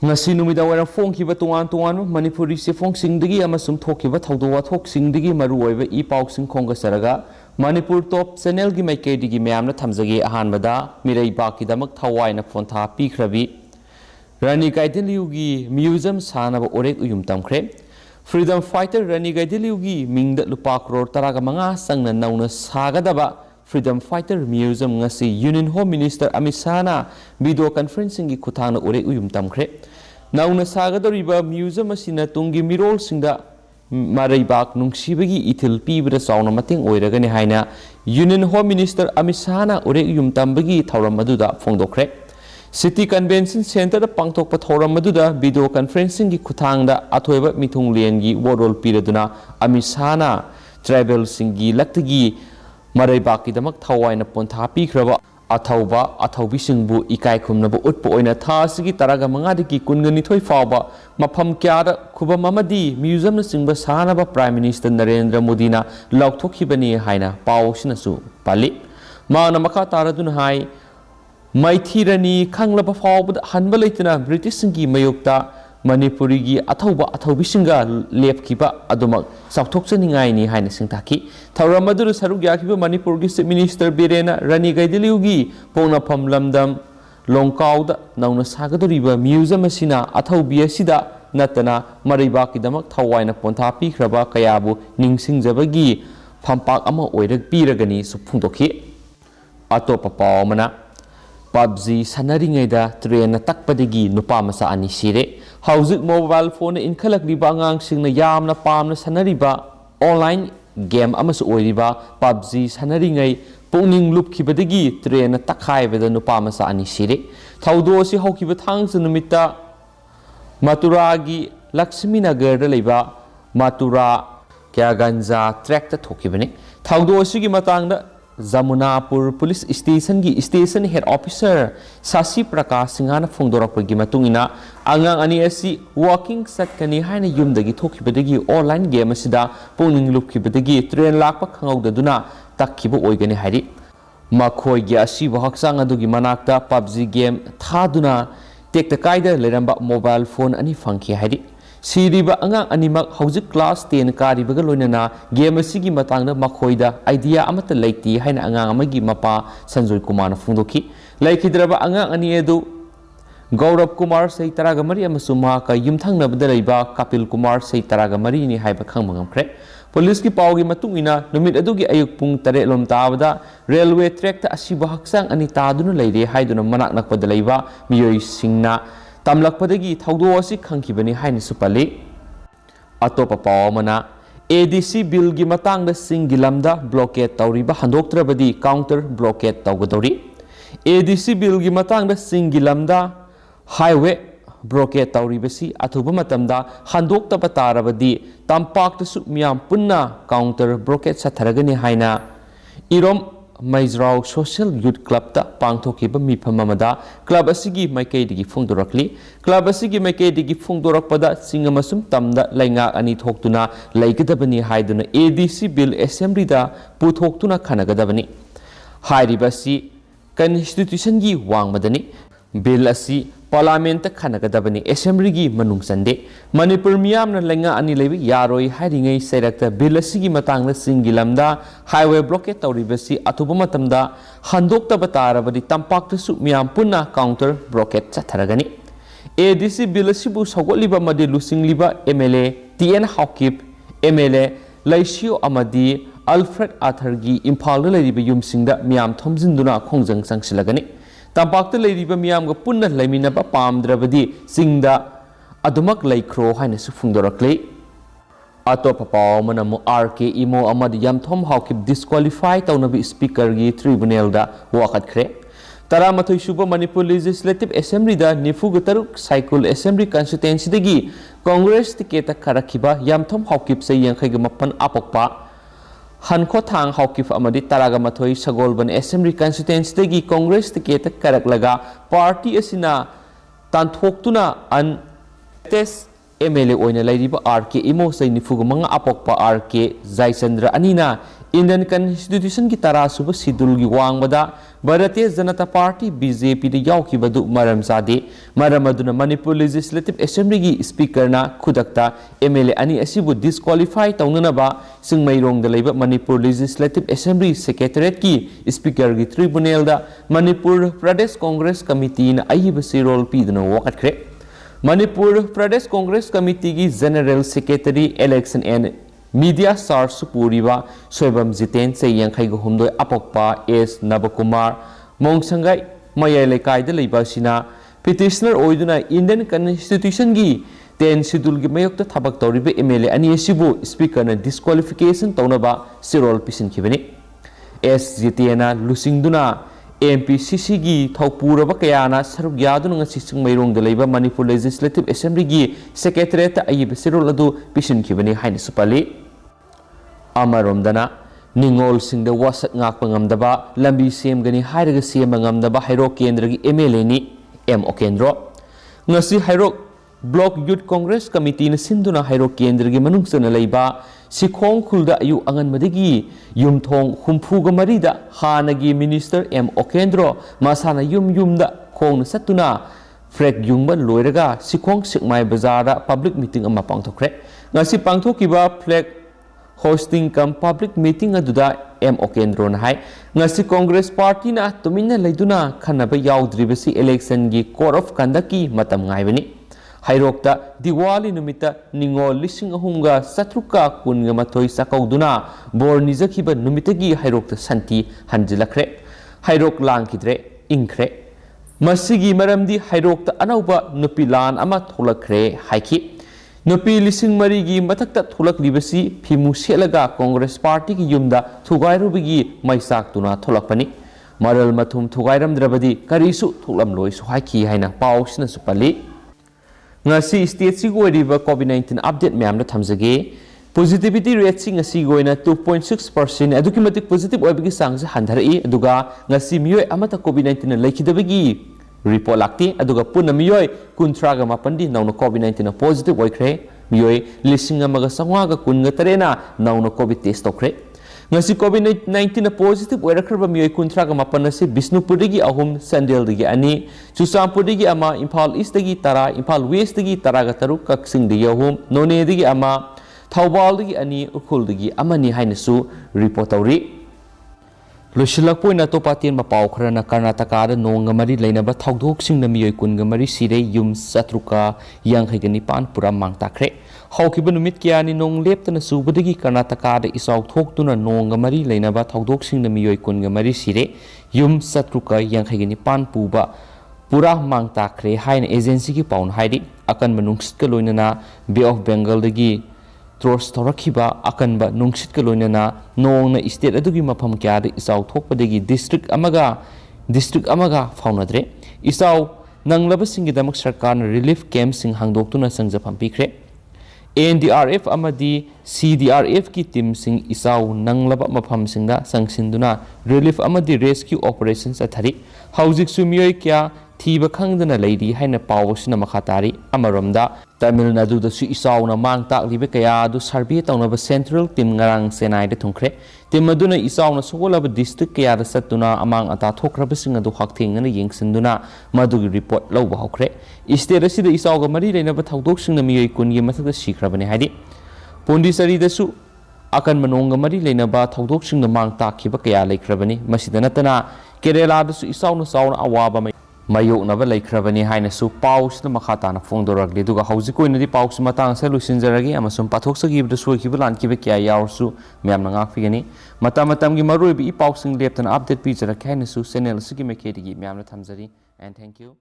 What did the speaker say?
ngasi numida wara phongkiba tongan tongan manipuri se phongsingdagi amasum thokiba thawdo wathok-singdagi maru oiba I pausing khonga saraga manipur top channel gi maikeidigi mayamna thamjagi ahanbada mirai bakidamak thawaina phontha pikhrabi Rani Gaidiliu gi museum sanaba orek uyum tamkhre freedom fighter Rani Gaidiliu gi mingda lupa crore taraga manga sangna nauna sagadaba Freedom Fighter Museum ngasi Union Home Minister Amit Shah na video conferencing gi khuthana ore uyum tamkhre nauna sagadoriba museum asina tungi mirol singda maraibak nungsibagi ithil pibra sauna mateng oiragani haina Union Home Minister Amit Shah na ore uyum tambagi thauram aduda phongdokre City Convention Center da pangthokpa thauram aduda video conferencing gi khuthangda athoiba mithung len gi worol piraduna Amit Shah na tribal singi laktagi Marai baki damak thawaina pontha pikraba athauba athaubi singbu ikai khumnaba utpo oina tha sigi taraga mangadiki kungani thoi fawba mafam kyada khubam amadi museum na singba sanaba Prime Minister Narendra Modi na laukthokibani haina pawsinasu pali mauna makha taradun hai maithirani khanglaba fawbada hanba leitana British singi mayokta Manipuri gi athaubi singa lepkiba adumak sauthokchaningai ni haina singtaki thauram adu saruk yakiba Manipur gi Chief Minister Birena Rani Gaidiliu gi pongna pham lamdam longkauda nauna sagadoriba museum asina athaubi asida natana mariba ki damak thawaina pontha pikhraba kayabu ningsingjabagi phampak ama oirak piragani suphungdokhi atopa pawmana PUBG sanaringaida train takpadagi nupa masa ani sire hauzik mobile phone inkhalakriba angang singna yamna pamna sanariba online game amasu oiriba PUBG sanaringai pungning lupkhibadagi train takhaibada nupa masa ani sire thaudo si haukiba thangsu numita maturagi Lakshmi Nagar da leiba matura kya ganja track ta thokibani thaudo sigi matangda Jamunapur Police Station gi Station Head Officer Sasi Prakash Singhana phongdorakpagi matungina angang ani asi walking satkani haina yumdagi thokibadagi online game asida pungning lupkhibadagi train lakpa khangawdaduna takkiba oigani hari makhoi gi asi bahaksang adugi manakta PUBG game thaduna tekta kaida leramba mobile phone ani phangki hari Siriba angang animak hauzik class 10 karibaga loinana game asigi matangda makhoida idea amata leiti haina angang amagi mapa Sanjoy Kumar na phungdoki laikhidraba angang ani edu Gaurav Kumar sei taragamari amasuma ka yumthangnabada leiba Kapil Kumar sei taragamari ni haiba khangmangamkhre police ki pawgi matungina numit adugi ayuk pung 8 lom tabada railway track ta asiba haksang ani taduna leire haiduna manak nakpada leiba miyoi singna tamlakpadagi thaudo asi khangkibani haini supali atopa pawmana ADC bill gi matangda singilamda blockade tawriba handoktrabadi counter blockade tawgadori ADC bill gi matangda singilamda highway blockade tawribasi athuba matamda handoktaba tarabadi tampakta su miyam punna counter blockade satharagani haina irom Maizrao Social Youth Club ta pangthokiba mifam amada club asigi maikeidigi phongdorakli club asigi maikeidigi phongdorakpada singamasum tamda lainga ani thoktuna laikadabani haiduna ADC bill assembly da puthoktuna khanagadabani hairibasi constitution gi wangmadani bill asi parliament ta khanagadabani assembly gi manung sande Manipur miyamna lainga ani leibi yaroi hairingai sairakta bill asigi matangna singilamda highway blockade tawribasi athuba matamda handoktaba tarabadi tampakta su miyam punna counter blockade chatharagani ADC bill asibu sawgoliba madi lusingliba MLA TN Hawkip MLA Laisio Amadi Alfred Arthur gi Imphal da leiriba yumsingda miyam thomjinduna khongjang sangsilagani Tampakta leiriba miyamga punna laiminaba pamdrabadi singda adumak laikro haina su phungdorakle atopa pawmana mu RK imo amadi yamthom hawkip disqualify tawnabi speaker gi tribunal da waqatkre taramathoi suba Manipur Legislative Assembly da nifuga taruk cycle assembly constituency dagi Congress ticket kharakhiba yamthom hawkip se yankhaiga mapan apokpa Hanko thang hawkif amadi taragamathoi sagolban assembly constituency dagi Congress ticket karaklaga party asina tanthokhtuna an tes MLA oina lairiba RK imo sei nifuga manga apokpa RK Jaichandra anina Indian constitution की तरासुब schedule की वांगबदा Bharatiya Janata party BJP दे यावखिबदु मरम सादे मरम अदुना Manipur legislative assembly की speaker ना खुदकता MLA अनि असिबु डिस्क्वालीफाई तौननबा सिंगमैरोंग द लैब मणिपुर लेजिस्लेटिव असेंबली सेक्रेटरीट की स्पीकर की ट्रिब्यूनल दा मणिपुर प्रदेश कांग्रेस कमिटी ना अहिब सिरोल पीदना वकटख्रे मणिपुर प्रदेश कांग्रेस कमिटी की general secretary election and media charge पूरीबा सोयबम जितेन से यांखै गुहुमदोय अपोक्पा एस नबकुमार मोंगसंगाई मयाय लेकायद लेबासिना पिटिशनर ओइदुना इंडियन कॉन्स्टिट्यूशन की 10 शेड्यूल की मयोक्ता थबक तौरिबे एमएलए अनि एसिबु स्पीकर ना डिस्क्वालिफिकेशन तौनबा सिरोल पिसिनखिबनि एस जितेना लुसिंगदुना एमपीसीसी की थौपूरब कयाना सरुक यादुना सिंगमैरोंग द लैबा मणिपुर लेजिस्लेटिव असेंबली की सेक्रेटरीट अयिब सिरोल अदु पिसिनखिबनि हाइना सुपली अमरोमदना निंगोल सिंह वासक ngakpangamdaba lambi semgani hairaga semangamdaba hairok केंद्र की एमएलए नि M Okendro ngasi hairok block youth Congress committee ने सिंधुना हाइरोक केंद्र की मनुंगसना लैबा सिखोंग खुलदा अयु अंगनमदगी युमथोंग हुमफुग मरीदा हानगी मिनिस्टर एम ओकेंद्रो मासाना युमदा खोंग सत्तुना फ्रेक युंगबा लोयरगा सिखोंग सिकमाय बाजार पब्लिक मीटिंग अमा पांगथोखरे ngasi पांगथोकिबा flag hoisting cum public meeting अदुदा एम ओकेंद्रो ना हाय ngasi कांग्रेस पार्टी ना तुमिना लैदुना खनबा याउद्रिबसी इलेक्शन की कोड ऑफ कंडक्ट की मतम गायबनी हाइरोक्ता दिवाली नुमिता निंगोल लिसिंग अहुंगा सत्रुका कुनगा मथोई सकौदुना बोर निजखिबा नुमितगी हाइरोक्ता संति हंजिलखरे हाइरोक लांखिद्रे इंखरे मसिगी मरमदी हाइरोक्ता अनौबा नुपी लान अमा थोलखरे हाइखि नुपी लिसिंग मरीगी मथक्ता थोलखलिबसी फिमु सेलगा कांग्रेस पार्टी की युमदा थुगाइरुबिगी मैसाक्तुना थोलखपनि मरल मथुम थुगाइरमद्रबदी करिसु थोलमलोइसु हाइखि हाइना पाउसना सुपली ngasi state si goiriba covid-19 update myam na thamjage positivity rate sing asi goina 2.6% aduki matik positive oibagi sang se handharai aduga ngasi miyoi amata covid-19 na laikhidabagi report lakti aduga punna miyoi kunthra ga mapandi nauna covid-19 na positive oikre miyoi lising amaga sangwa ga kunga tarena nauna covid test tokre ngasi covid-19 na positive oirakraba miyoi kunthra ga mapan se Bisnupur dagi ahum Sandel dagi ani Chusampur dagi ama Imphal East dagi tara Imphal West dagi tara ga taruk Kaksing dagi ahum None dagi ama Thaubal dagi ani Ukhul dagi ama ni haina su report tawri Lushilakpoi na to patien mapau khrana Karnataka da nonga mari leinaba thaudok sing na miyoi kunga mari sire yum satruka yang haigani pan pura mangtakre haukiba numit kiani nong leptana subadagi Karnataka da isaw thoktuna nonga mari leinaba thaudok sing na miyoi kunga mari sire yum satruka yang haigani pan puba pura mangtakre haina agency ki paun haidi akan manungsit ka loinana Bay of Bengal dagi Tros Torakiba akan ba nungsit ka loinana nong na state adugi mafam kya da isaw thokpadagi district amaga faunadre isaw nanglaba singidamak sarkar na relief camp sing hangdoktuna sangjapam pikre NDRF amadi CDRF ki team sing isaw nanglaba mafam singda sangsinduna relief amadi rescue operations athari haujik sumiyoi kya thiba khangdana leidi haina pawsina makhatari amaromda Tamil Nadu da su isaw na mang taklibe kaya du survey tawnaba central team ngarang senai da thungkre team aduna isaw na sogolaba district kaya da satuna amang ata thokraba singa du hakthengna yengsinduna madugi report lawba hokre state asida isaw ga mari leinaba thaudok singna miyoi kungi mathakda sikrabane haidi Pondisari da su akan manonga mari leinaba thaudok singna mang takhiba kaya leikrabani masida natana Kerala da su isaw na awaba mayoknaba leikrabani haina su paus na makhatana fongdoragli duga haujikoinadi paus matang sa lusinjaragi amasum pathoksagibda soikiba lankiba kya yaursu myamna ngakfigani matamgi maruibi pausing leptana update pijara kaina su channel sigi mekedi myamna thamjari and thank you